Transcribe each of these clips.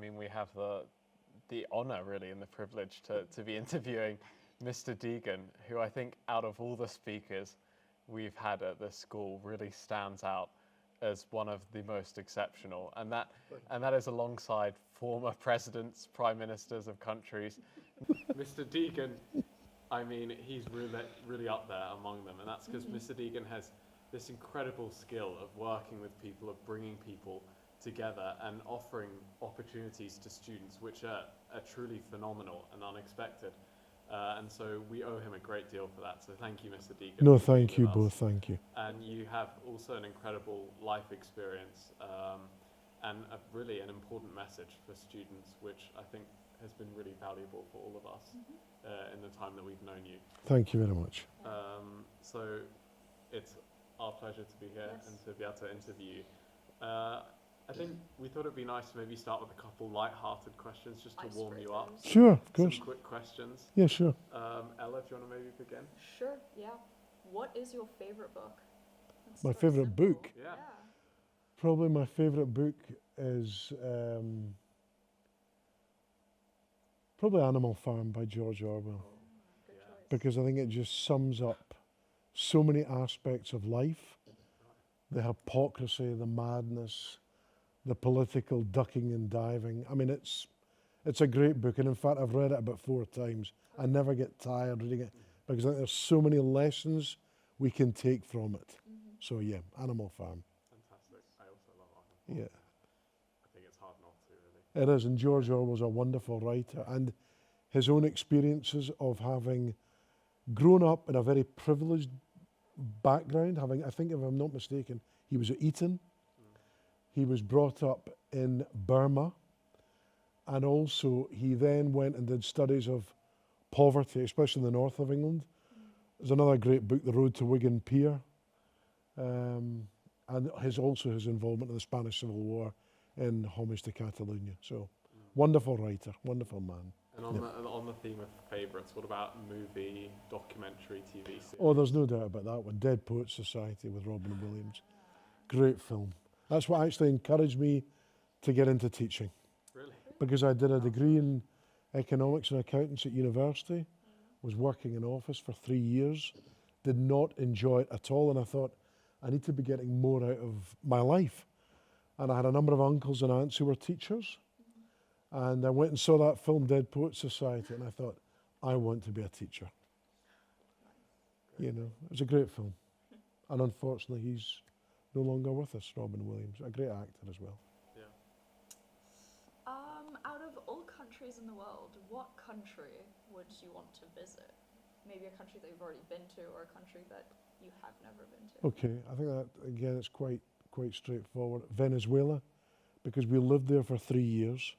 mean, we have the honor, really, and the privilege to be interviewing Mr. Deighan, who I think out of all the speakers we've had at the school really stands out as one of the most exceptional. And that is alongside former presidents, prime ministers of countries. Mr. Deighan, I mean, he's really up there among them. And that's because Mr. Deighan has this incredible skill of working with people, of bringing people together and offering opportunities to students which are truly phenomenal and unexpected. And so we owe him a great deal for that. So thank you, Mr. Deighan. No, thank you both, thank you. And you have also an incredible life experience and really an important message for students, which I think has been really valuable for all of us in the time that we've known you. Thank you very much. So it's our pleasure to be here and to be able to interview you. I think we thought it'd be nice to maybe start with a couple light-hearted questions just to warm you up. Sure, of course. Some quick questions. Yeah, sure. Ella, do you want to maybe begin? Sure, yeah. What is your favorite book? My favorite book? Yeah. Probably my favorite book is probably Animal Farm by George Orwell. Good choice. Because I think it just sums up so many aspects of life. The hypocrisy, the madness, the political ducking and diving. I mean, it's a great book, and in fact, I've read it about 4 times. I never get tired reading it because I think there's so many lessons we can take from it. So yeah, Animal Farm. Fantastic. I also love Animal Farm. Yeah. I think it's hard not to, really. It is, and George Orwell's a wonderful writer, and his own experiences of having grown up in a very privileged background, I think if I'm not mistaken, he was at Eton. He was brought up in Burma, and also he then went and did studies of poverty, especially in the north of England. There's another great book, The Road to Wigan Pier, and his involvement in the Spanish Civil War in Homage to Catalonia. So, wonderful writer, wonderful man. And on the theme of favourites, what about movie, documentary, TV series? Oh, there's no doubt about that one. Dead Poets Society with Robin Williams. Great film. That's what actually encouraged me to get into teaching. Really? Because I did a degree in economics and accountancy at university, was working in office for 3 years, did not enjoy it at all, and I thought, I need to be getting more out of my life. And I had a number of uncles and aunts who were teachers, and I went and saw that film, Dead Poets Society, and I thought, I want to be a teacher. You know, it was a great film. And unfortunately, he's no longer with us, Robin Williams, a great actor as well. Yeah. Out of all countries in the world, what country would you want to visit? Maybe a country that you've already been to, or a country that you have never been to. Okay, I think that, again, it's quite straightforward. Venezuela, because we lived there for 3 years.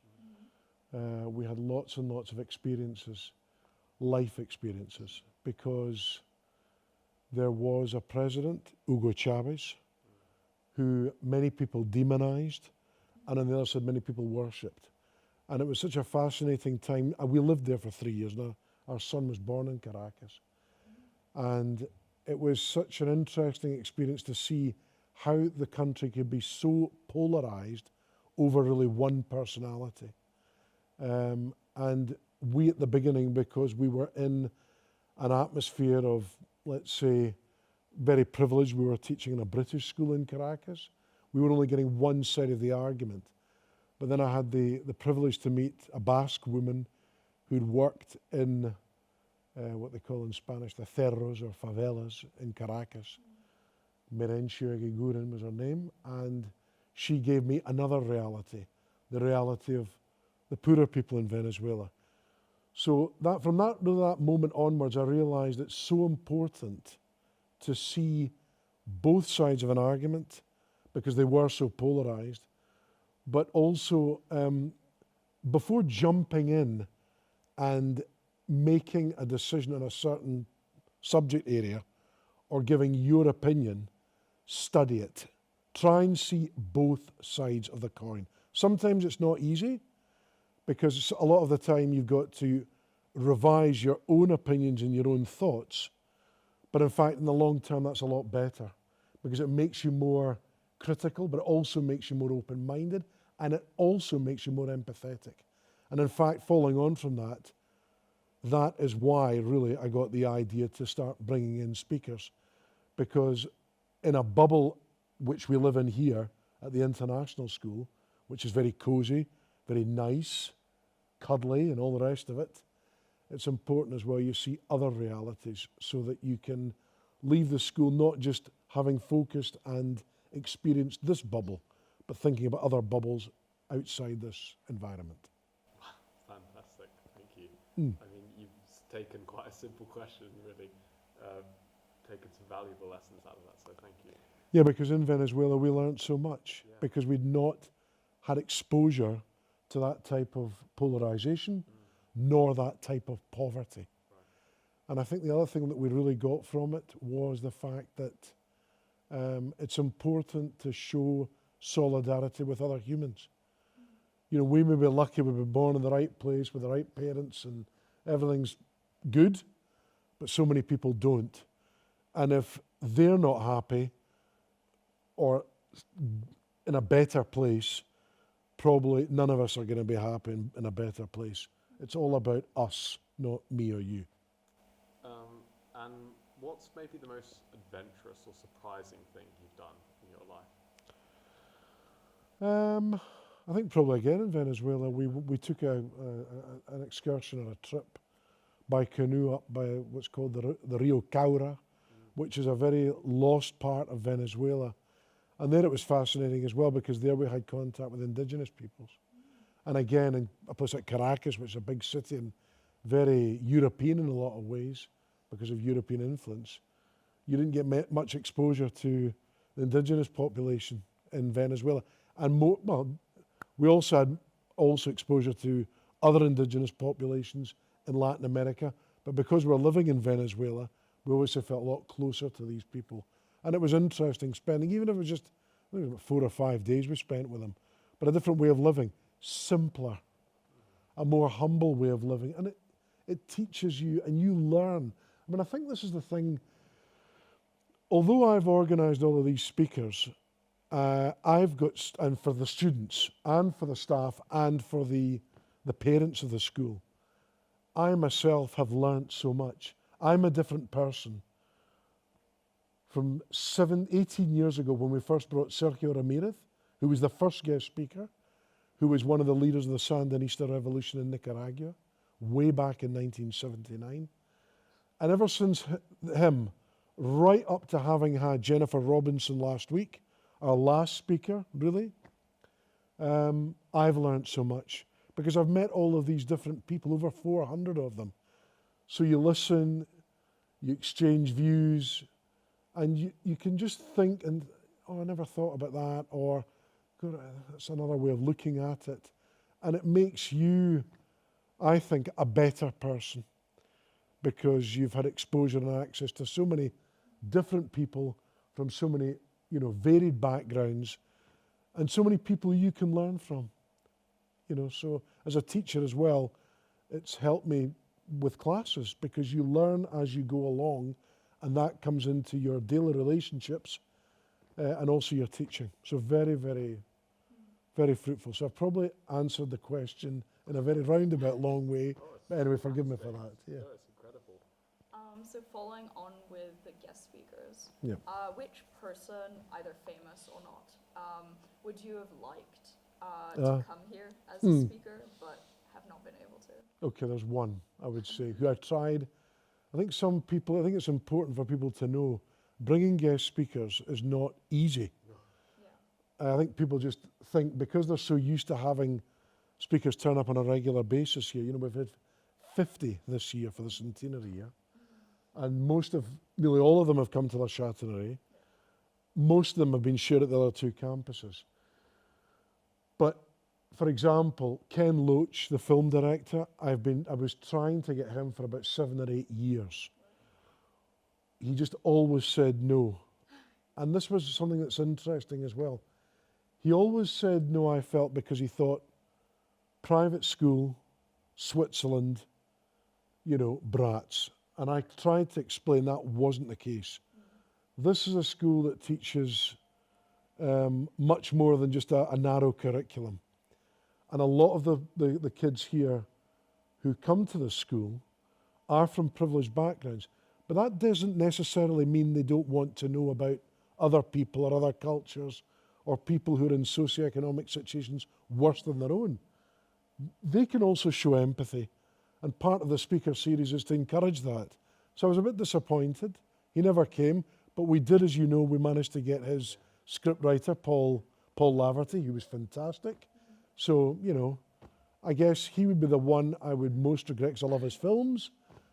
We had lots and lots of experiences, life experiences, because there was a president, Hugo Chavez, who many people demonized, and on the other side, many people worshipped. And it was such a fascinating time. We lived there for 3 years now. Our son was born in Caracas. And it was such an interesting experience to see how the country could be so polarized over really one personality. And we at the beginning, because we were in an atmosphere of, let's say, very privileged. We were teaching in a British school in Caracas. We were only getting one side of the argument. But then I had the privilege to meet a Basque woman who'd worked in what they call in Spanish the cerros or favelas in Caracas. Merencio Eguiguren was her name, and she gave me another reality, the reality of the poorer people in Venezuela. So from that moment onwards, I realized it's so important to see both sides of an argument because they were so polarized, but also before jumping in and making a decision on a certain subject area or giving your opinion, study it. Try and see both sides of the coin. Sometimes it's not easy because a lot of the time you've got to revise your own opinions and your own thoughts. But in fact, in the long term, that's a lot better because it makes you more critical, but it also makes you more open-minded And it also makes you more empathetic. And in fact, following on from that, that is why really I got the idea to start bringing in speakers, because in a bubble which we live in here at the international school, which is very cozy, very nice, cuddly and all the rest of it, it's important as well you see other realities so that you can leave the school not just having focused and experienced this bubble, but thinking about other bubbles outside this environment. Fantastic, thank you. Mm. I mean, you've taken quite a simple question, really taken some valuable lessons out of that, so thank you. Yeah, because in Venezuela we learned so much, because we'd not had exposure to that type of polarization, nor that type of poverty. Right. And I think the other thing that we really got from it was the fact that it's important to show solidarity with other humans. You know, we may be lucky we've been born in the right place with the right parents and everything's good, but so many people don't. And if they're not happy or in a better place, probably none of us are going to be happy in a better place. It's all about us, not me or you. And what's maybe the most adventurous or surprising thing you've done in your life? I think probably again in Venezuela, we took an excursion or a trip by canoe up by what's called the Rio Caura, which is a very lost part of Venezuela. And there it was fascinating as well, because there we had contact with indigenous peoples. And again, in a place like Caracas, which is a big city and very European in a lot of ways because of European influence, you didn't get much exposure to the indigenous population in Venezuela. And we also had exposure to other indigenous populations in Latin America, but because we're living in Venezuela, we always felt a lot closer to these people. And it was interesting spending, even if it was just 4 or 5 days we spent with them, but a different way of living, simpler, a more humble way of living. And it teaches you and you learn. I mean, I think this is the thing, although I've organized all of these speakers, I've got, and for the students and for the staff and for the parents of the school, I myself have learnt so much. I'm a different person. From 18 years ago when we first brought Sergio Ramirez, who was the first guest speaker, who was one of the leaders of the Sandinista revolution in Nicaragua, way back in 1979. And ever since him, right up to having had Jennifer Robinson last week, our last speaker, really, I've learned so much because I've met all of these different people, over 400 of them. So you listen, you exchange views, and you can just think, and I never thought about that, or God, that's another way of looking at it. And it makes you, I think, a better person because you've had exposure and access to so many different people from so many, varied backgrounds and so many people you can learn from. So as a teacher as well, it's helped me with classes because you learn as you go along, and that comes into your daily relationships and also your teaching. So very, very, very fruitful. So I've probably answered the question in a very roundabout, long way. But anyway, forgive me for that. Yeah. No, it's incredible. So following on with the guest speakers, Yeah. Which person, either famous or not, would you have liked to come here as a speaker, but have not been able to? Okay, there's one, I would say, who I tried. I think it's important for people to know, bringing guest speakers is not easy. Yeah. I think people just think, because they're so used to having speakers turn up on a regular basis here, we've had 50 this year for the centenary year, and nearly all of them have come to La Châtelleraie. Most of them have been shared at the other two campuses. But for example, Ken Loach, the film director, I was trying to get him for about 7 or 8 years. He just always said no. And this was something that's interesting as well. He always said no, I felt, because he thought private school, Switzerland, brats. And I tried to explain that wasn't the case. This is a school that teaches much more than just a narrow curriculum. And a lot of the kids here who come to this school are from privileged backgrounds. But that doesn't necessarily mean they don't want to know about other people or other cultures or people who are in socioeconomic situations worse than their own. They can also show empathy. And part of the speaker series is to encourage that. So I was a bit disappointed. He never came, but we did, as you know, we managed to get his scriptwriter, Paul Laverty, who was fantastic. So, you know, I guess he would be the one I would most regret because I love his films.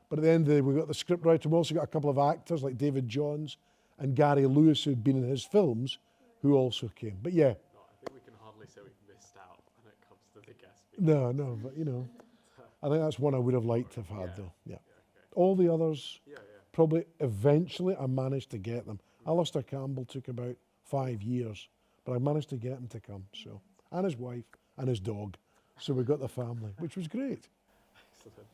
But at the end of the day, we got the scriptwriter. We also got a couple of actors like David Johns and Gary Lewis, who'd been in his films, who also came. But yeah. No, I think we can hardly say we've missed out when it comes to the guest speakers. No, but you know, I think that's one I would have liked to have had, though. Yeah. Okay. All the others, Yeah. probably eventually I managed to get them. Alistair Campbell took about 5 years, but I managed to get him to come. So, and his wife and his dog. So we got the family, which was great. Excellent.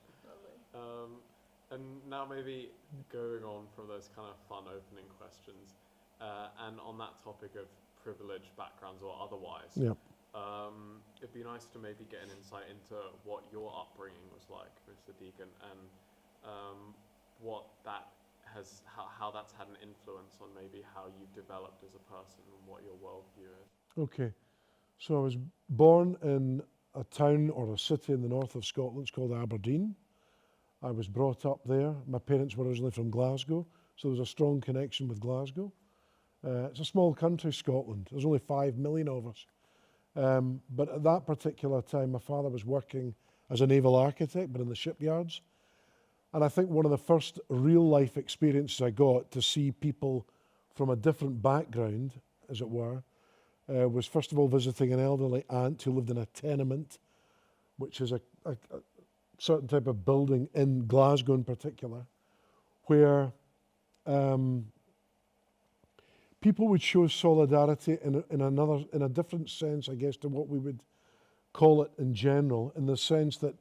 And now maybe going on from those kind of fun opening questions, and on that topic of privileged backgrounds or otherwise, Yeah. it'd be nice to maybe get an insight into what your upbringing was like, Mr. Deighan, and what that has, how that's had an influence on maybe how you've developed as a person and what your worldview is. Okay. So I was born in a town or a city in the north of Scotland. It's called Aberdeen. I was brought up there. My parents were originally from Glasgow, so there's a strong connection with Glasgow. It's a small country, Scotland. There's only 5 million of us. But at that particular time, my father was working as a naval architect, but in the shipyards. And I think one of the first real life experiences I got to see people from a different background, as it were, was first of all visiting an elderly aunt who lived in a tenement, which is a certain type of building in Glasgow in particular, where people would show solidarity in a different sense, I guess, to what we would call it in general, in the sense that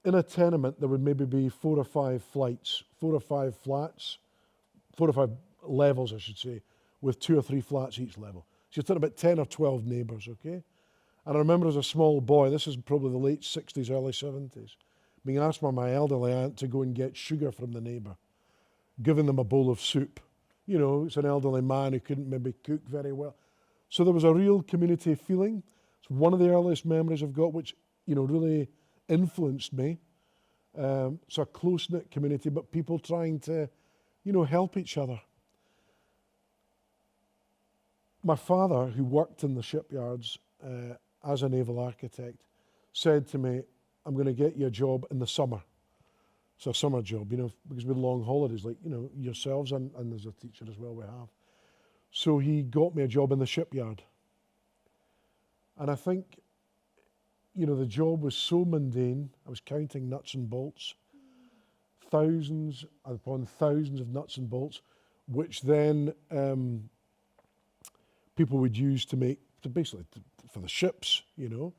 in a tenement there would maybe be 4 or 5 flights, 4 or 5 flats, 4 or 5 levels, I should say, with 2 or 3 flats each level. So you're talking about 10 or 12 neighbours, okay? And I remember as a small boy, this is probably the late 60s, early 70s, being asked by my elderly aunt to go and get sugar from the neighbour, giving them a bowl of soup. You know, it's an elderly man who couldn't maybe cook very well. So there was a real community feeling. It's one of the earliest memories I've got, which, you know, really influenced me. It's a close-knit community, but people trying to, you know, help each other. My father, who worked in the shipyards as a naval architect, said to me, I'm going to get you a job in the summer. It's a summer job, you know, because we had long holidays, like, you know, yourselves and as a teacher as well we have. So he got me a job in the shipyard. And I think, you know, the job was so mundane. I was counting nuts and bolts, thousands upon thousands of nuts and bolts, which then people would use to make, for the ships, you know.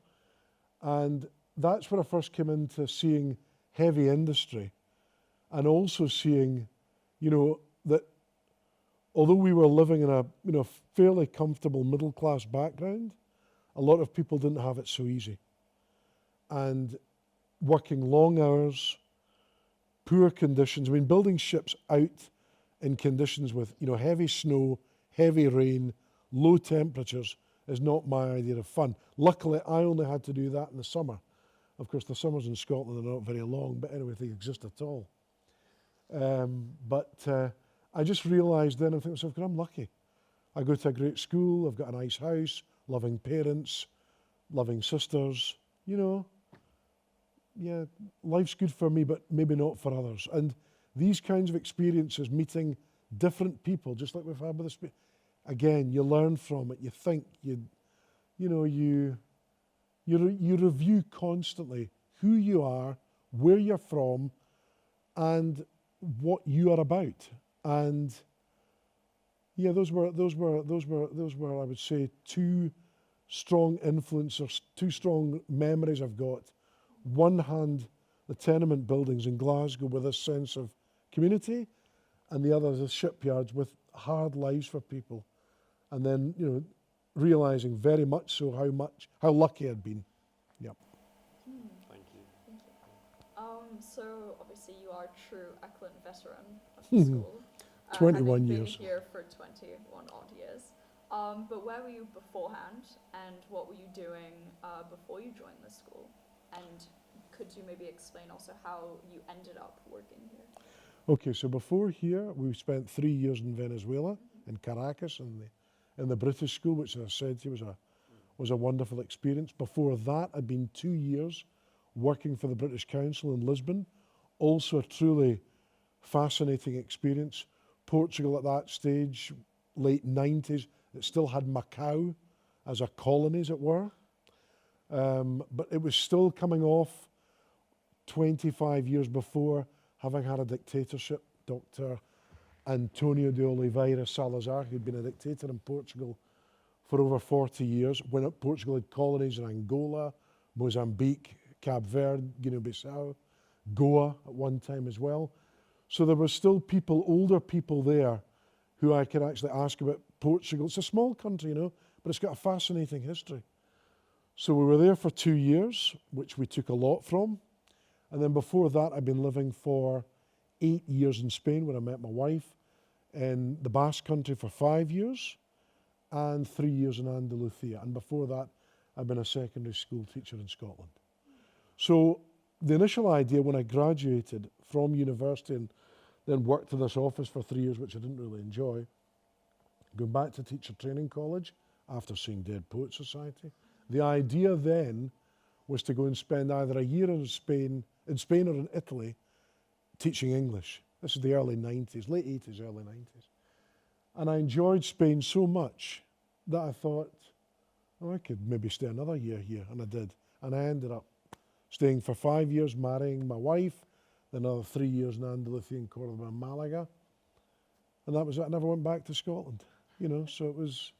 And that's where I first came into seeing heavy industry and also seeing, you know, that although we were living in a, you know, fairly comfortable middle class background, a lot of people didn't have it so easy. And working long hours, poor conditions. I mean, building ships out in conditions with, you know, heavy snow, heavy rain, low temperatures is not my idea of fun. Luckily, I only had to do that in the summer. Of course, the summers in Scotland are not very long, but anyway, they exist at all. But I just realised then, I think to myself, I'm lucky. I go to a great school, I've got a nice house, loving parents, loving sisters, you know. Yeah, life's good for me, but maybe not for others. And these kinds of experiences, meeting different people, just like we've had with this, again, you learn from it, you think, you review constantly who you are, where you're from, and what you are about. And yeah, those were I would say 2 strong influences, 2 strong memories I've got. One hand, the tenement buildings in Glasgow with a sense of community, and the other the shipyards with hard lives for people. And then, you know, realising very much so how lucky I'd been. Yep. Thank you. Thank you. So obviously you are a true Eklund veteran of the school. 21 having years. been here for 21 odd years. But where were you beforehand, and what were you doing before you joined the school? And could you maybe explain also how you ended up working here? Okay, so before here, we spent 3 years in Venezuela, in Caracas, in the British school, which, as I said to you, was a wonderful experience. Before that, I'd been 2 years working for the British Council in Lisbon, also a truly fascinating experience. Portugal at that stage, late 90s, it still had Macau as a colony, as it were. But it was still coming off 25 years before having had a dictatorship. Dr. Antonio de Oliveira Salazar, who'd been a dictator in Portugal for over 40 years, when Portugal had colonies in Angola, Mozambique, Cape Verde, Guinea-Bissau, Goa at one time as well. So there were still people, older people there, who I could actually ask about Portugal. It's a small country, but it's got a fascinating history. So we were there for 2 years, which we took a lot from. And then before that, I'd been living for 8 years in Spain, where I met my wife, in the Basque Country for 5 years, and 3 years in Andalusia. And before that, I'd been a secondary school teacher in Scotland. So the initial idea when I graduated from university and then worked in this office for 3 years, which I didn't really enjoy, going back to teacher training college after seeing Dead Poets Society. The idea then was to go and spend either a year in Spain or in Italy teaching English. This is the early 90s, late 80s, early 90s. And I enjoyed Spain so much that I thought, oh, I could maybe stay another year here, and I did. And I ended up staying for 5 years, marrying my wife, then another 3 years in Andalusia and Cordoba and Malaga. And that was it. I never went back to Scotland, so it was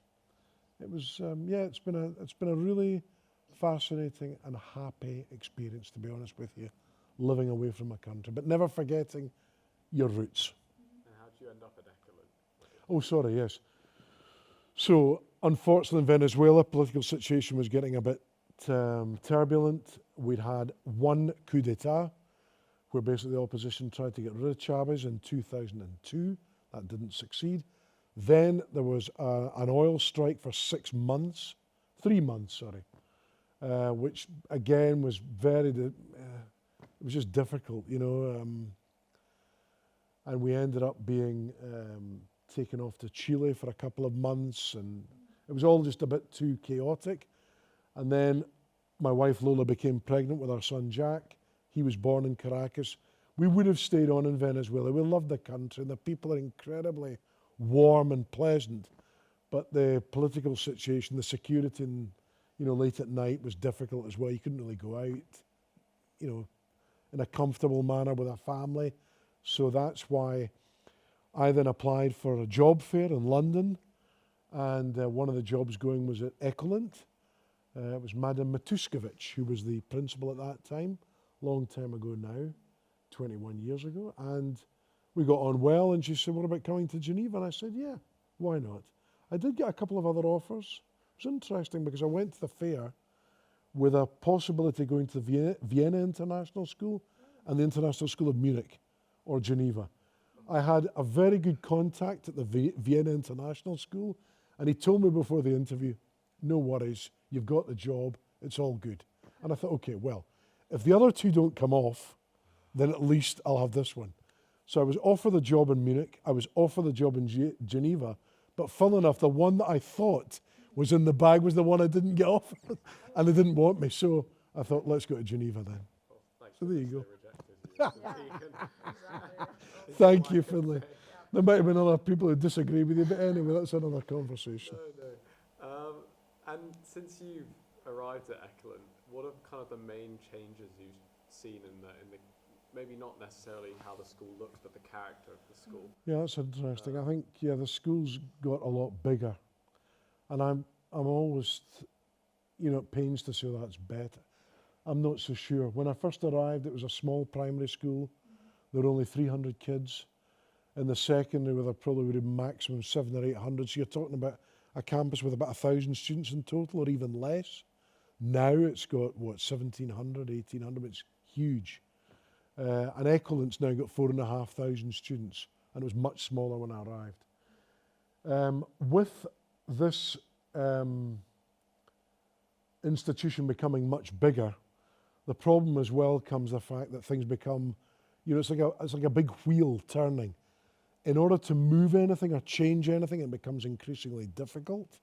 it's been a really fascinating and happy experience, to be honest with you, living away from my country, but never forgetting your roots. And how did you end up at Ekelund? Oh, sorry, yes. So, unfortunately, in Venezuela, political situation was getting a bit turbulent. We'd had one coup d'etat, where basically the opposition tried to get rid of Chavez in 2002. That didn't succeed. Then there was an oil strike for 3 months, which again was it was just difficult, and we ended up being taken off to Chile for a couple of months, and it was all just a bit too chaotic. And then my wife Lola became pregnant with our son Jack. He was born in Caracas. We would have stayed on in Venezuela. We loved the country, and the people are incredibly warm and pleasant, but the political situation, the security, and late at night was difficult as well. You couldn't really go out, in a comfortable manner with a family. So that's why I then applied for a job fair in London, and one of the jobs going was at Ekelund. It was Madame Matuskovic, who was the principal at that time, long time ago now, 21 years ago, and we got on well, and she said, what about coming to Geneva? And I said, yeah, why not? I did get a couple of other offers. It was interesting because I went to the fair with a possibility of going to the Vienna International School and the International School of Munich or Geneva. I had a very good contact at the Vienna International School, and he told me before the interview, no worries, you've got the job, it's all good. And I thought, okay, well, if the other two don't come off, then at least I'll have this one. So I was offered the job in Munich, I was offered the job in Geneva, but funnily enough, the one that I thought was in the bag was the one I didn't get offered, and they didn't want me, so I thought, let's go to Geneva then. Well, So there you go. Exactly. Thank you, Finlay. There might have been other people who disagree with you, but anyway, that's another conversation. No. And since you've arrived at Ekelund, what are kind of the main changes you've seen in the maybe not necessarily how the school looks, but the character of the school? Yeah, that's interesting. I think, the school's got a lot bigger. And I'm always, at pains to say that's better. I'm not so sure. When I first arrived, it was a small primary school. There were only 300 kids. In the secondary, there probably would have maximum 700 or 800. So you're talking about a campus with about 1,000 students in total, or even less. Now it's got, what, 1,700, 1,800, it's huge. And Ecolint's now got 4,500 students, and it was much smaller when I arrived. With this institution becoming much bigger, the problem as well comes the fact that things become, it's like a big wheel turning. In order to move anything or change anything, it becomes increasingly difficult.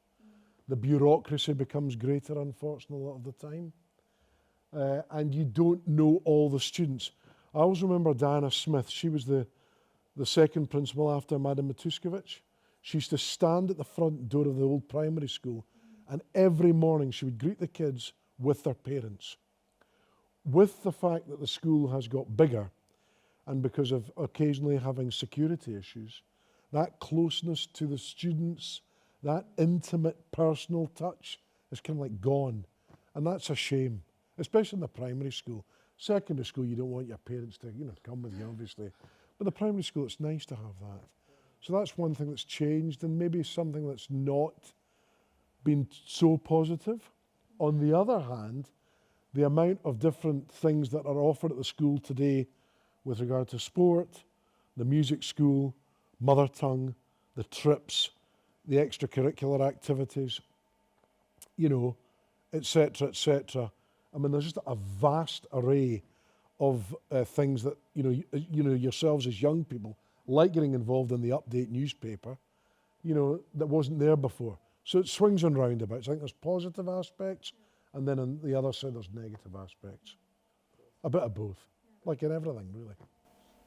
The bureaucracy becomes greater, unfortunately, a lot of the time. And you don't know all the students. I always remember Diana Smith. She was the second principal after Madam Matuskevich. She used to stand at the front door of the old primary school, and every morning she would greet the kids with their parents. With the fact that the school has got bigger, and because of occasionally having security issues, that closeness to the students, that intimate personal touch is kind of like gone. And that's a shame, especially in the primary school. Secondary school, you don't want your parents to, come with you, obviously. But the primary school, it's nice to have that. So that's one thing that's changed, and maybe something that's not been so positive. On the other hand, the amount of different things that are offered at the school today with regard to sport, the music school, mother tongue, the trips, the extracurricular activities, et cetera, et cetera. I mean, there's just a vast array of things that, yourselves as young people like getting involved in the update newspaper, that wasn't there before. So it swings and roundabouts. I think there's positive aspects, and then on the other side there's negative aspects. A bit of both, like in everything, really.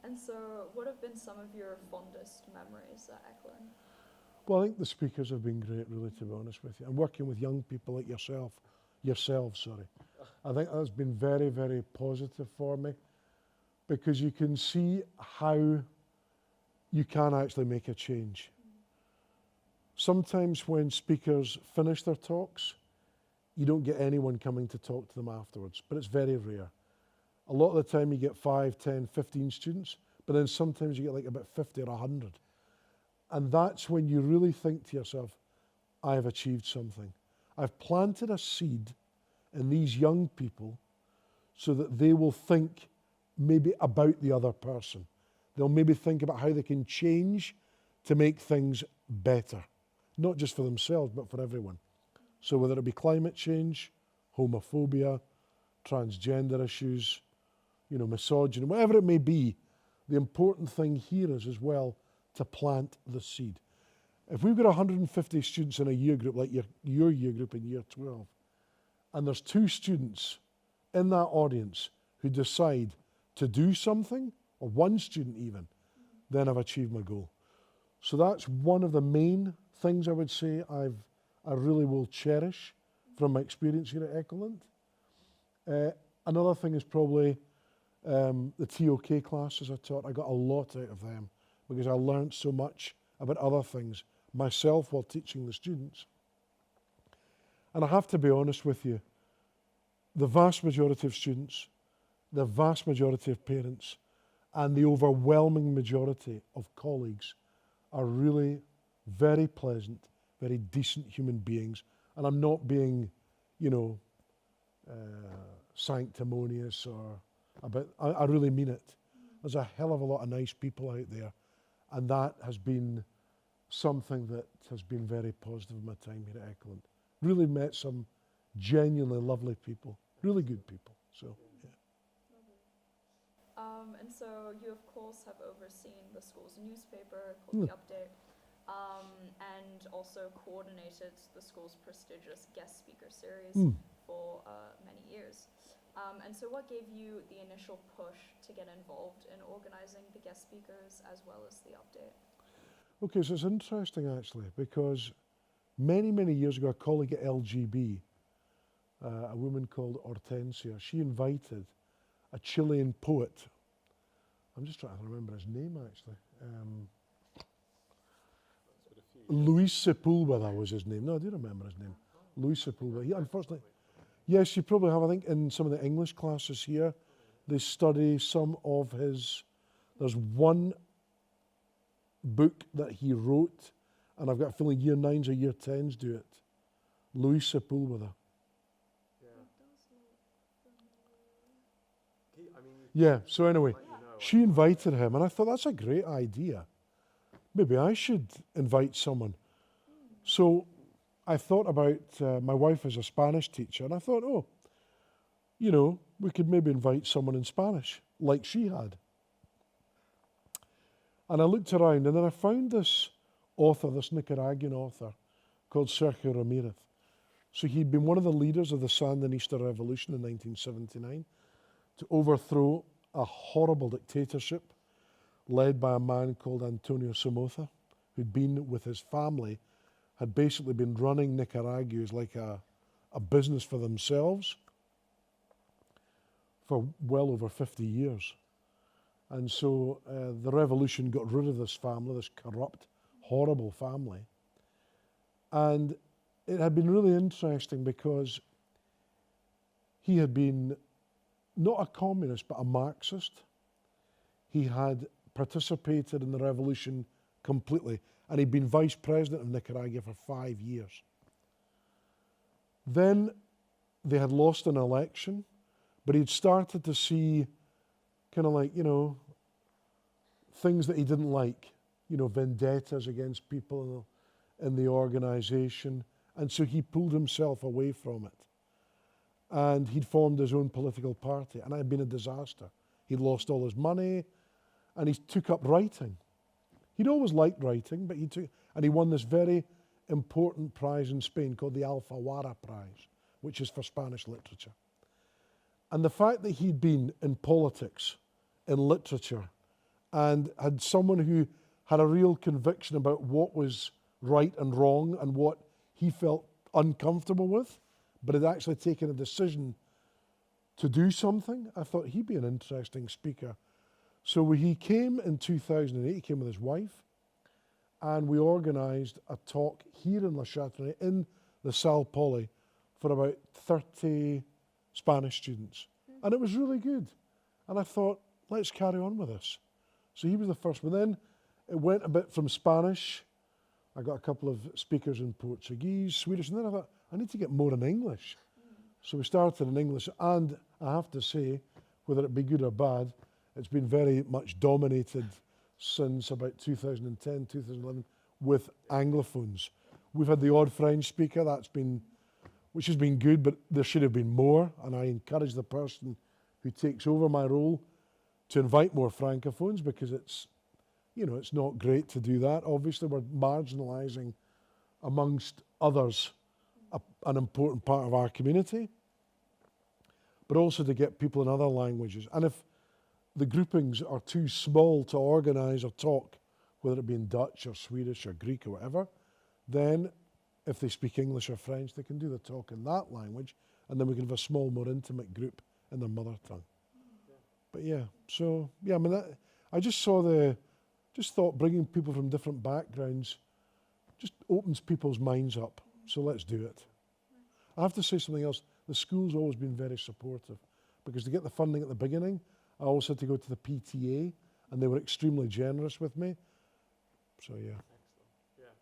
And so what have been some of your fondest memories at Eklund? Well, I think the speakers have been great, really, to be honest with you. And working with young people like yourselves, I think that's been very, very positive for me, because you can see how you can actually make a change. Sometimes when speakers finish their talks, you don't get anyone coming to talk to them afterwards, but it's very rare. A lot of the time you get 5, 10, 15 students, but then sometimes you get like about 50 or 100. And that's when you really think to yourself, I have achieved something. I've planted a seed in these young people so that they will think maybe about the other person. They'll maybe think about how they can change to make things better, not just for themselves, but for everyone. So whether it be climate change, homophobia, transgender issues, misogyny, whatever it may be, the important thing here is as well to plant the seed. If we've got 150 students in a year group, like your year group in year 12, and there's 2 students in that audience who decide to do something, or 1 student even, then I've achieved my goal. So that's one of the main things I would say I really will cherish from my experience here at Ecolint. Another thing is probably the TOK classes I taught. I got a lot out of them because I learned so much about other things myself while teaching the students. And I have to be honest with you, the vast majority of students, the vast majority of parents, and the overwhelming majority of colleagues are really very pleasant, very decent human beings. And I'm not being, sanctimonious or I really mean it. There's a hell of a lot of nice people out there, and that has been something that has been very positive in my time here at Ecolint. Really met some genuinely lovely people, really good people. So, yeah. And so you, of course, have overseen the school's newspaper called The Update, and also coordinated the school's prestigious guest speaker series for many years. And so what gave you the initial push to get involved in organizing the guest speakers as well as The Update? Okay, so it's interesting actually, because many, many years ago, a colleague at LGB, a woman called Hortensia, she invited a Chilean poet. I'm just trying to remember his name actually. Luis Sepulveda was his name. No, I do remember his name. Luis Sepulveda. He, unfortunately, yes, you probably have. I think in some of the English classes here, they study some of his. There's one book that he wrote, and I've got a feeling year 9s or year 10s do it. Louis Sepulveda. Yeah, so anyway, she invited him, and I thought, that's a great idea. Maybe I should invite someone. So I thought about, my wife is a Spanish teacher, and I thought, oh, you know, we could maybe invite someone in Spanish, like she had. And I looked around, and then I found this author, this Nicaraguan author, called Sergio Ramirez. So he'd been one of the leaders of the Sandinista Revolution in 1979 to overthrow a horrible dictatorship led by a man called Antonio Somoza, who'd been with his family, had basically been running Nicaragua as like a business for themselves for well over 50 years. And so the revolution got rid of this family, this corrupt, horrible family. And it had been really interesting because he had been not a communist, but a Marxist. He had participated in the revolution completely, and he'd been vice president of Nicaragua for 5 years. Then they had lost an election, but he'd started to see kind of like, you know, things that he didn't like, you know, vendettas against people in the organization. And so he pulled himself away from it. And he'd formed his own political party, and it had been a disaster. He'd lost all his money, and he took up writing. He'd always liked writing, but he won this very important prize in Spain called the Alfaguara Prize, which is for Spanish literature. And the fact that he'd been in politics, in literature, and had someone who had a real conviction about what was right and wrong and what he felt uncomfortable with, but had actually taken a decision to do something, I thought he'd be an interesting speaker. So when he came in 2008, he came with his wife, and we organised a talk here in Le Châtelet in the Salle Poly for about 30 Spanish students. And it was really good. And I thought, let's carry on with this. So he was the first one. Then it went a bit from Spanish. I got a couple of speakers in Portuguese, Swedish, and then I thought, I need to get more in English. So we started in English, and I have to say, whether it be good or bad, it's been very much dominated since about 2010, 2011 with Anglophones. We've had the odd French speaker, which has been good, but there should have been more, and I encourage the person who takes over my role to invite more Francophones, because it's not great to do that. Obviously, we're marginalising, amongst others, an important part of our community, but also to get people in other languages. And if the groupings are too small to organise a talk, whether it be in Dutch or Swedish or Greek or whatever, then if they speak English or French, they can do the talk in that language, and then we can have a small, more intimate group in their mother tongue. Yeah. But yeah, so yeah, I mean, I just thought bringing people from different backgrounds just opens people's minds up. So let's do it. I have to say something else. The school's always been very supportive, because to get the funding at the beginning, I always had to go to the PTA, and they were extremely generous with me. So yeah. Excellent.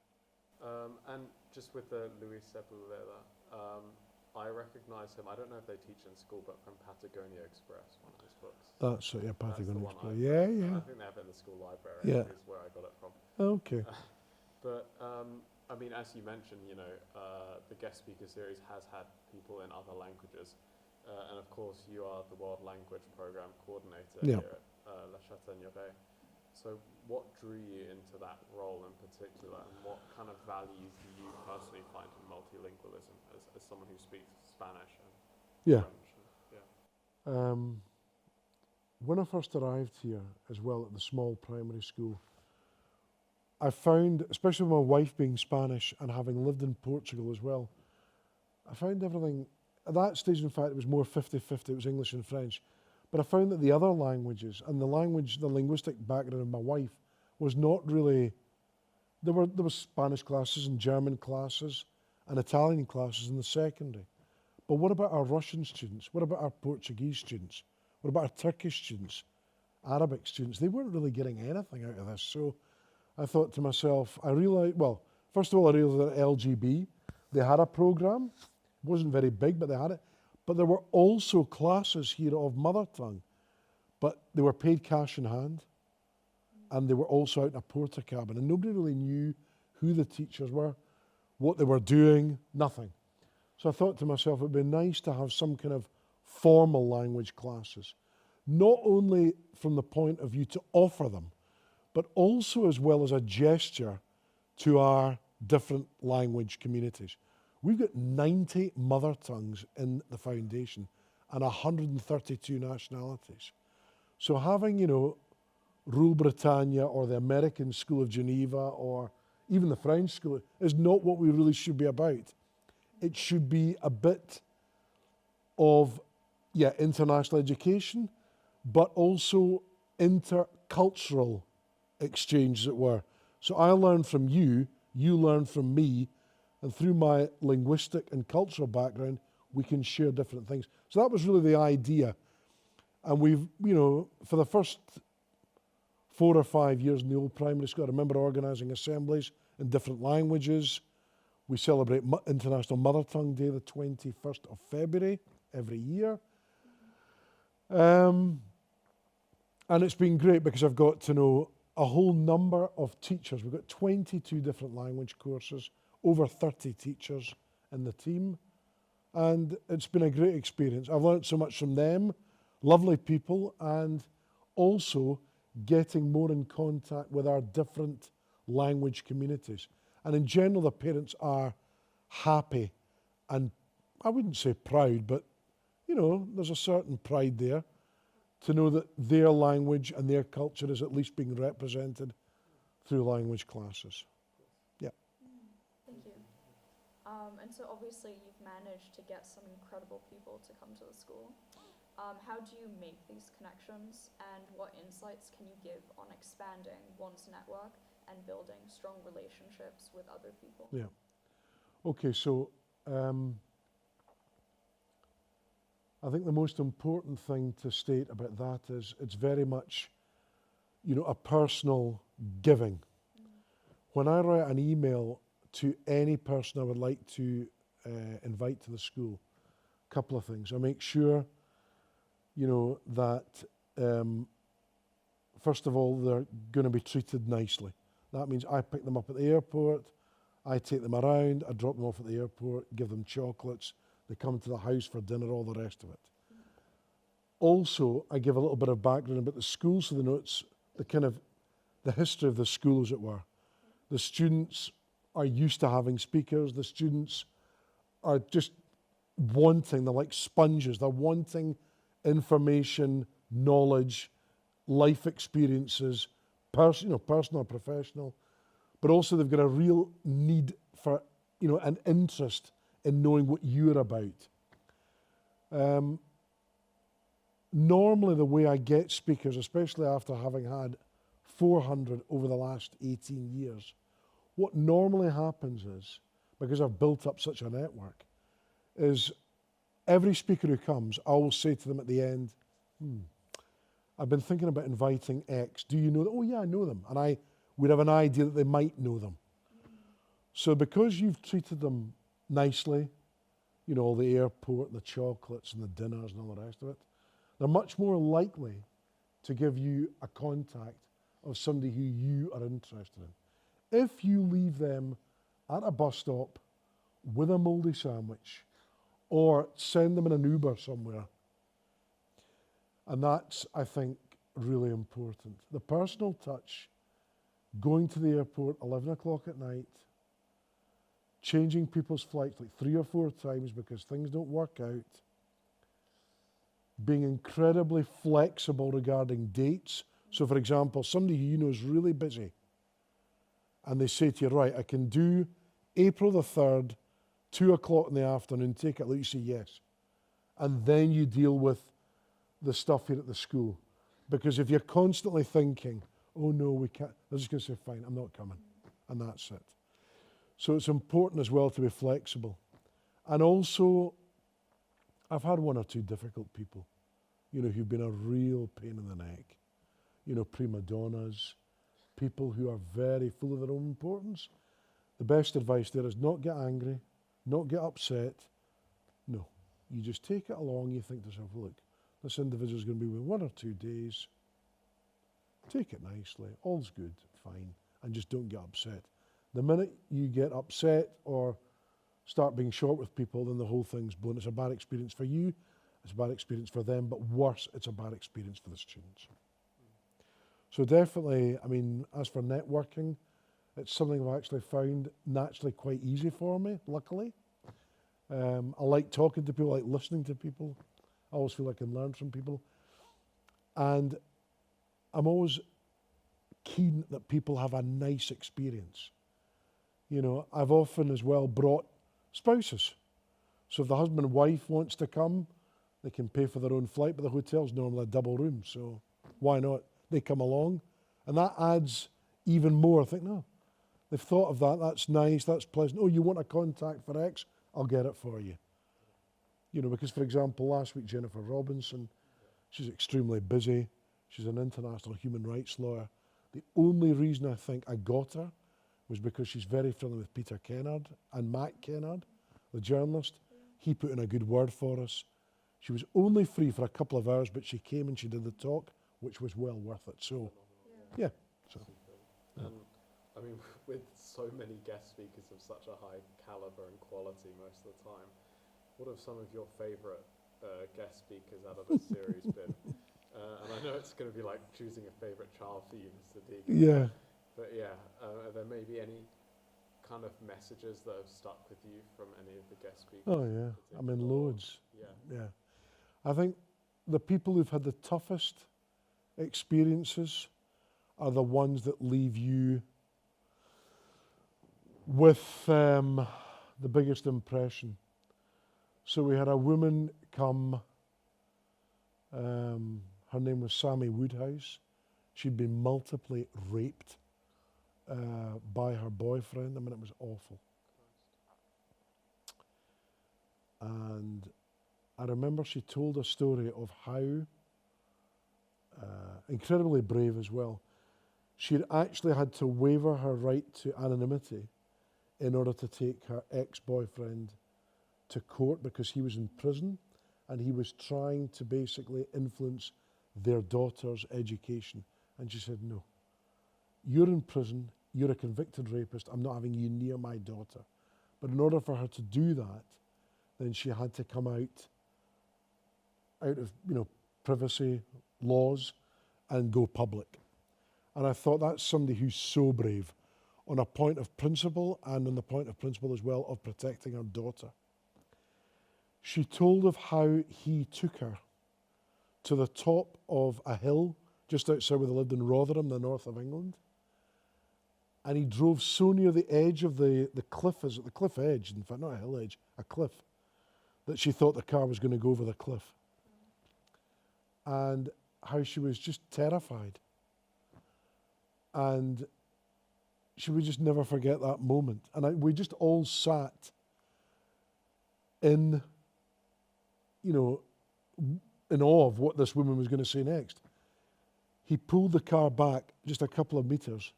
Yeah. And just with the Luis Sepulveda, I recognise him. I don't know if they teach in school, but from Patagonia Express, one of his books. That's it, yeah, Patagonia Express. I think they have it in the school library. Yeah. Is where I got it from. Okay. But I mean, as you mentioned, the guest speaker series has had people in other languages, and of course, you are the World Language Program coordinator here at Le Châtelet. So, what drew you into that role in particular, and what kind of values do you personally find in multilingualism as someone who speaks Spanish and French? When I first arrived here as well at the small primary school, I found, especially with my wife being Spanish and having lived in Portugal as well, I found everything, at that stage in fact it was more 50-50, it was English and French, but I found that the other languages and the linguistic background of my wife was not really, there was Spanish classes and German classes and Italian classes in the secondary. But what about our Russian students? What about our Portuguese students? What about our Turkish students? Arabic students? They weren't really getting anything out of this. So I thought to myself, I realized, well, first of all, I realised that LGB, they had a programme. It wasn't very big, but they had it. But there were also classes here of mother tongue, but they were paid cash in hand, and they were also out in a porter cabin, and nobody really knew who the teachers were, what they were doing, nothing. So I thought to myself, it would be nice to have some kind of formal language classes, not only from the point of view to offer them, but also as well as a gesture to our different language communities. We've got 90 mother tongues in the foundation and 132 nationalities. So having, Rule Britannia or the American School of Geneva or even the French School is not what we really should be about. It should be a bit of, international education, but also intercultural exchange, as it were. So I learn from you, you learn from me, and through my linguistic and cultural background, we can share different things. So that was really the idea. And we've, for the first 4 or 5 years in the old primary school, I remember organising assemblies in different languages. We celebrate International Mother Tongue Day, the 21st of February, every year. And it's been great because I've got to know a whole number of teachers. We've got 22 different language courses, over 30 teachers in the team. And it's been a great experience. I've learned so much from them, lovely people, and also getting more in contact with our different language communities. And in general, the parents are happy and I wouldn't say proud, but there's a certain pride there to know that their language and their culture is at least being represented through language classes. Yeah. Thank you. And so obviously you've managed to get some incredible people to come to the school. How do you make these connections, and what insights can you give on expanding one's network and building strong relationships with other people? Yeah. Okay, so I think the most important thing to state about that is it's very much, a personal giving. When I write an email to any person I would like to invite to the school, a couple of things. I make sure, that first of all, they're going to be treated nicely. That means I pick them up at the airport, I take them around, I drop them off at the airport, give them chocolates, they come to the house for dinner, all the rest of it. Also, I give a little bit of background about the school, so they know it's the history of the school, as it were. The students are used to having speakers, the students are just they're like sponges, they're wanting information, knowledge, life experiences, personal or professional, but also they've got a real need for, an interest in knowing what you're about. Normally the way I get speakers, especially after having had 400 over the last 18 years, what normally happens is, because I've built up such a network, is every speaker who comes, I will say to them at the end, I've been thinking about inviting X. Do you know them? Oh yeah, I know them. And I would have an idea that they might know them. So because you've treated them nicely, all the airport, the chocolates and the dinners and all the rest of it, they're much more likely to give you a contact of somebody who you are interested in. If you leave them at a bus stop with a mouldy sandwich, or send them in an Uber somewhere. And that's, I think, really important. The personal touch, going to the airport 11 o'clock at night, changing people's flights like 3 or 4 times because things don't work out, being incredibly flexible regarding dates. So for example, somebody who you know is really busy, and they say to you, right, I can do April the 3rd, 2 o'clock in the afternoon, take it, let you say yes. And then you deal with the stuff here at the school. Because if you're constantly thinking, oh no, we can't, they're just going to say, fine, I'm not coming. And that's it. So it's important as well to be flexible. And also, I've had 1 or 2 difficult people, who've been a real pain in the neck. Prima donnas, people who are very full of their own importance. the best advice there is not get angry, not get upset. No, you just take it along. You think to yourself, look, this individual's going to be with 1 or 2 days. Take it nicely, all's good, fine, and just don't get upset. The minute you get upset or start being short with people, then the whole thing's blown. It's a bad experience for you, it's a bad experience for them, but worse, it's a bad experience for the students. So definitely, I mean, as for networking, it's something I've actually found naturally quite easy for me, luckily. I like talking to people, I like listening to people. I always feel I can learn from people. And I'm always keen that people have a nice experience. You know, I've often as well brought spouses. So if the husband and wife wants to come, they can pay for their own flight, but the hotel's normally a double room, so why not? They come along, and that adds even more. I think, no, they've thought of that, that's nice, that's pleasant. Oh, you want a contact for X? I'll get it for you. You know, because for example, last week, Jennifer Robinson, she's extremely busy. She's an international human rights lawyer. The only reason I think I got her was because she's very friendly with Peter Kennard and Matt Kennard, the journalist. He put in a good word for us. She was only free for a couple of hours, but she came and she did the talk, which was well worth it. So, yeah. So, I mean, with so many guest speakers of such a high caliber and quality most of the time, what have some of your favourite guest speakers out of this series been? And I know it's going to be like choosing a favourite child for you, Mr. Deighan. yeah. But yeah, are there maybe any kind of messages that have stuck with you from any of the guest speakers? Oh, yeah. I mean, loads. Yeah. Yeah. I think the people who've had the toughest experiences are the ones that leave you with the biggest impression. So we had a woman come, her name was Sammy Woodhouse. She'd been multiply raped by her boyfriend. I mean, it was awful. And I remember she told a story of how, incredibly brave as well, she'd actually had to waiver her right to anonymity in order to take her ex-boyfriend to court because he was in prison and he was trying to basically influence their daughter's education. And she said, no, you're in prison, you're a convicted rapist, I'm not having you near my daughter. But in order for her to do that, then she had to come out of, you know, privacy laws and go public. And I thought that's somebody who's so brave on a point of principle and on the point of principle as well of protecting her daughter. She told of how he took her to the top of a hill just outside where they lived in Rotherham, the north of England. And he drove so near the edge of the cliff, is it the cliff edge, in fact not a hill edge, a cliff, that she thought the car was going to go over the cliff. And how she was just terrified. And she would just never forget that moment. And we just all sat in, you know, in awe of what this woman was going to say next. He pulled the car back just a couple of meters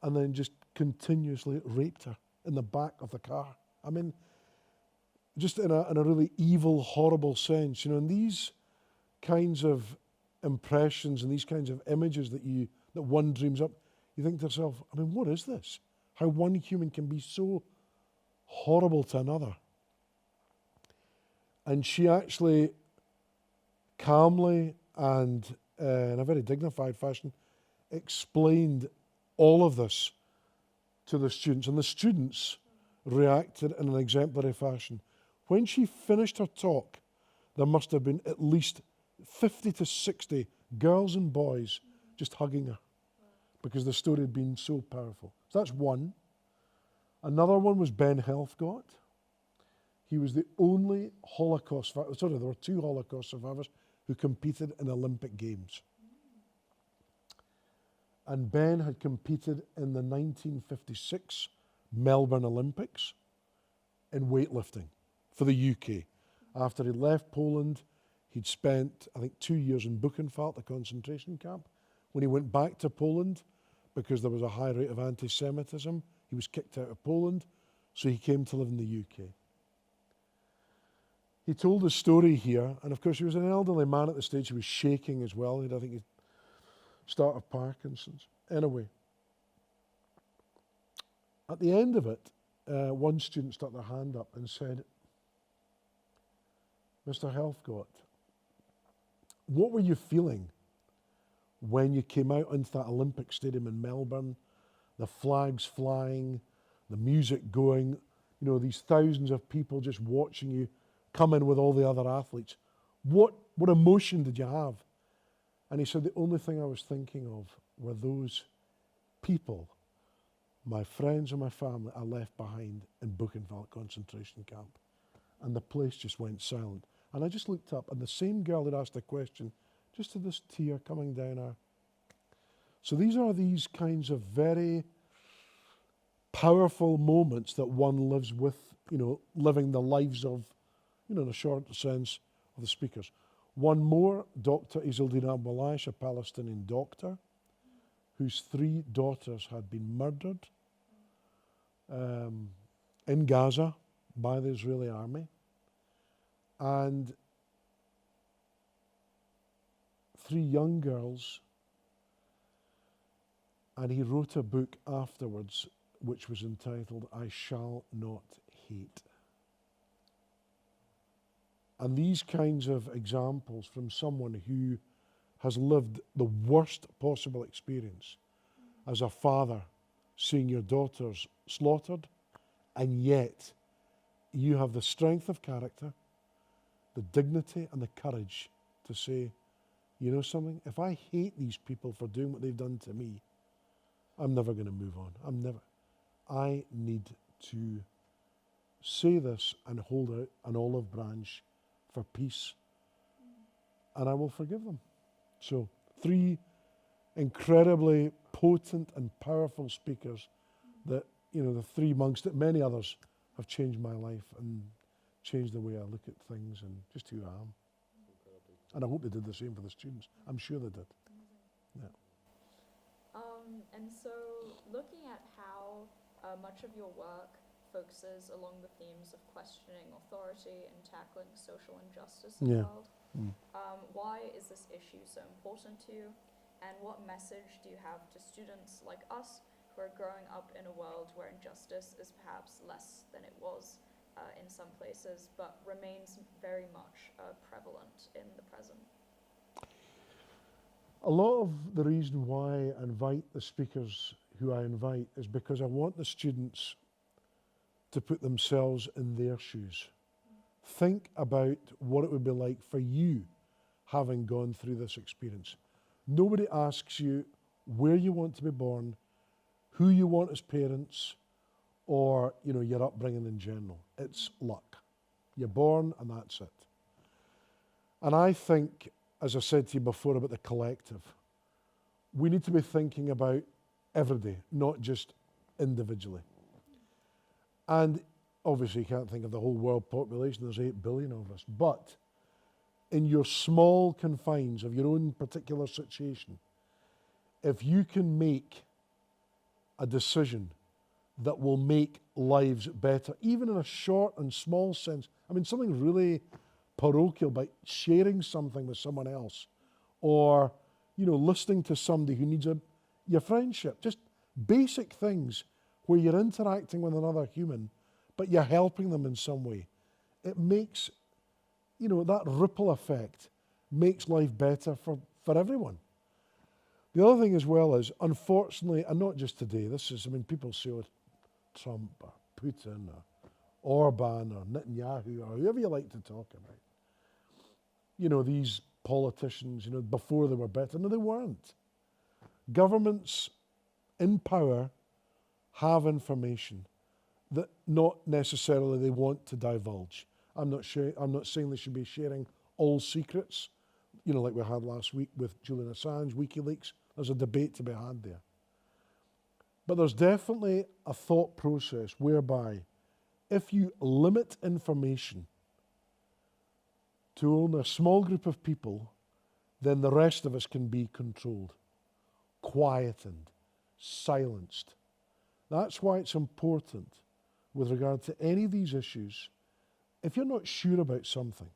and then just continuously raped her in the back of the car. I mean, just in a really evil, horrible sense, you know, and these kinds of impressions and these kinds of images that one dreams up, you think to yourself, I mean, what is this? How one human can be so horrible to another. And she actually calmly and in a very dignified fashion explained all of this to the students. And the students reacted in an exemplary fashion. When she finished her talk, there must have been at least 50 to 60 girls and boys just hugging her because the story had been so powerful. So that's one. Another one was Ben Helfgott. He was the only Holocaust, there were 2 Holocaust survivors who competed in Olympic Games. And Ben had competed in the 1956 Melbourne Olympics in weightlifting for the UK. After he left Poland, he'd spent, I think, 2 years in Buchenwald, a concentration camp. When he went back to Poland, because there was a high rate of anti-Semitism. He was kicked out of Poland, so he came to live in the UK. He told a story here, and of course he was an elderly man at the stage. He was shaking as well. I think he'd start of Parkinson's. Anyway, at the end of it, one student stuck their hand up and said, "Mr. Helfgott, what were you feeling when you came out into that Olympic Stadium in Melbourne, the flags flying, the music going, these thousands of people just watching you come in with all the other athletes? What emotion did you have?" And he said, "The only thing I was thinking of were those people, my friends and my family, I left behind in Buchenwald concentration camp." And the place just went silent. And I just looked up, and the same girl had asked a question, just had this tear coming down her. So these are these kinds of very powerful moments that one lives with, living the lives of, in a short sense, of the speakers. One more, Dr. Deighan, a Palestinian doctor, whose 3 daughters had been murdered in Gaza by the Israeli army. And 3 young girls, and he wrote a book afterwards which was entitled "I Shall Not Hate." And these kinds of examples from someone who has lived the worst possible experience as a father, seeing your daughters slaughtered, and yet you have the strength of character, the dignity and the courage to say, "You know something? If I hate these people for doing what they've done to me, I'm never going to move on. I need to say this and hold out an olive branch for peace, and I will forgive them." So 3 incredibly potent and powerful speakers that, the 3 amongst it, many others have changed my life and changed the way I look at things and just who I am. And I hope they did the same for the students. I'm sure they did. Yeah. And so looking at how much of your work focuses along the themes of questioning authority and tackling social injustice in the world, why is this issue so important to you? And what message do you have to students like us who are growing up in a world where injustice is perhaps less than it was in some places, but remains very much prevalent in the present? A lot of the reason why I invite the speakers who I invite is because I want the students to put themselves in their shoes. Think about what it would be like for you having gone through this experience. Nobody asks you where you want to be born, who you want as parents, or your upbringing in general. It's luck. You're born and that's it. And I think, as I said to you before about the collective, we need to be thinking about every day, not just individually. And obviously you can't think of the whole world population, there's 8 billion of us, but in your small confines of your own particular situation, if you can make a decision that will make lives better, even in a short and small sense, something really parochial, by sharing something with someone else, or listening to somebody who needs your friendship, just basic things where you're interacting with another human, but you're helping them in some way. It makes, that ripple effect makes life better for everyone. The other thing as well is, unfortunately, and not just today, people say, "Oh, Trump or Putin or Orban or Netanyahu or whoever you like to talk about. These politicians, before they were better." No, they weren't. Governments in power have information that not necessarily they want to divulge. I'm not saying they should be sharing all secrets, like we had last week with Julian Assange, WikiLeaks. There's a debate to be had there. But there's definitely a thought process whereby if you limit information to only a small group of people, then the rest of us can be controlled, quietened, silenced. That's why it's important with regard to any of these issues. If you're not sure about something,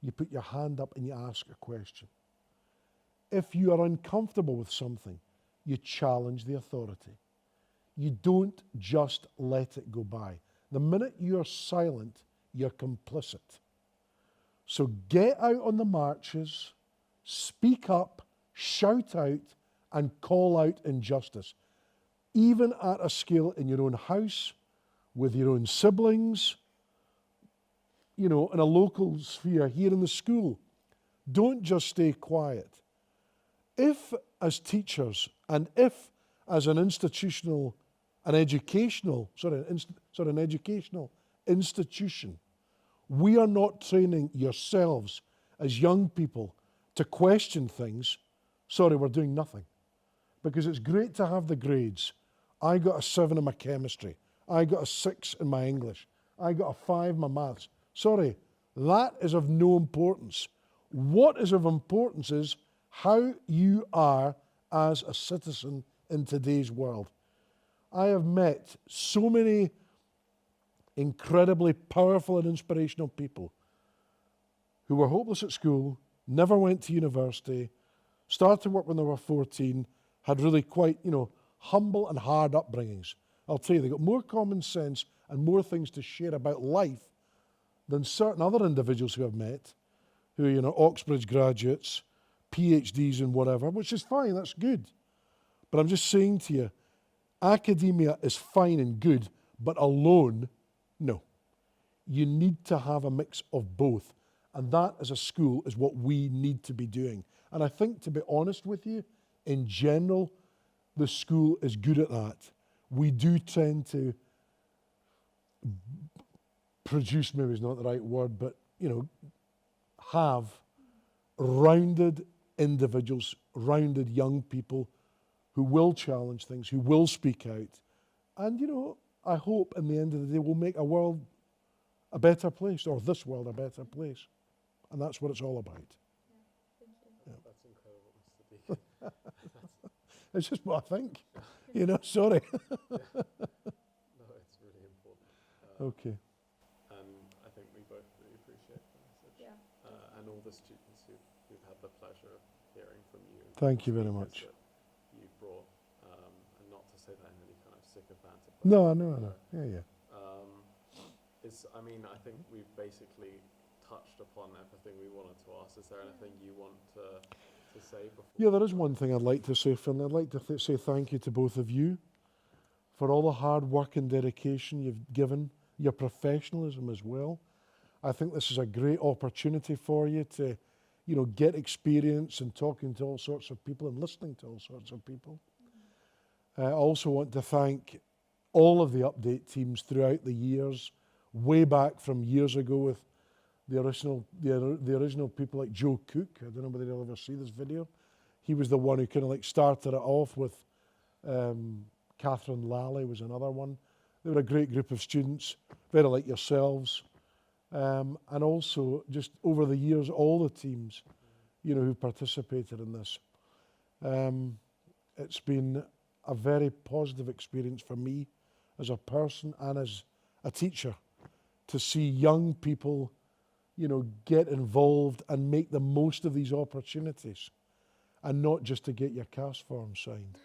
you put your hand up and you ask a question. If you are uncomfortable with something, you challenge the authority. You don't just let it go by. The minute you're silent, you're complicit. So get out on the marches, speak up, shout out, and call out injustice. Even at a scale in your own house, with your own siblings, in a local sphere, here in the school. Don't just stay quiet. If, as teachers, and if, as an educational institution, we are not training yourselves as young people to question things, we're doing nothing. Because it's great to have the grades. I got a 7 in my chemistry. I got a 6 in my English. I got a 5 in my maths. That is of no importance. What is of importance is how you are as a citizen in today's world. I have met so many incredibly powerful and inspirational people who were hopeless at school, never went to university, started work when they were 14, had really quite, humble and hard upbringings. I'll tell you, they got more common sense and more things to share about life than certain other individuals who I've met, who are, Oxbridge graduates, PhDs and whatever, which is fine, that's good. But I'm just saying to you, academia is fine and good, but alone, no. You need to have a mix of both. And that, as a school, is what we need to be doing. And I think, to be honest with you, in general, the school is good at that. We do tend to produce, maybe is not the right word, but, have rounded individuals, rounded young people who will challenge things, who will speak out. And, I hope in the end of the day we'll make a world a better place, or this world a better place. And that's what it's all about. Yeah. That's incredible, Mr. Deighan. It's just what I think. Sorry. No, it's really important. Okay. And I think we both really appreciate the message. Yeah. And all the students who've had the pleasure of hearing from you. Thank you very much. You brought, and not to say that in any kind of sycophantic way. No. Yeah. I think we've basically touched upon everything we wanted to ask. Is there anything you want to say before? Yeah, there is one thing I'd like to say, Finlay. I'd like to say thank you to both of you for all the hard work and dedication you've given, your professionalism as well. I think this is a great opportunity for you to, get experience in talking to all sorts of people and listening to all sorts of people. I also want to thank all of the update teams throughout the years, way back from years ago with the original people like Joe Cook. I don't know whether you'll ever see this video. He was the one who kind of started it off with Catherine Lally was another one. They were a great group of students, very like yourselves. And also, just over the years, all the teams, who participated in this. It's been a very positive experience for me as a person and as a teacher to see young people, get involved and make the most of these opportunities and not just to get your CAS form signed.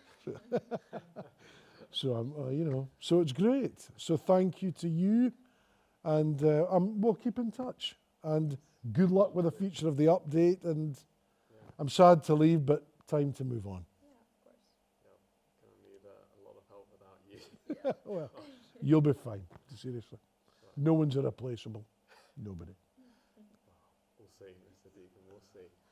So, so it's great. So thank you to you. And we'll keep in touch. And good luck with the future of the update. And I'm sad to leave, but time to move on. Yeah, of course. Yeah, going to need a lot of help without you. Well, you'll be fine, seriously. No one's irreplaceable. Nobody. We'll see, Mr. Deighan, we'll see.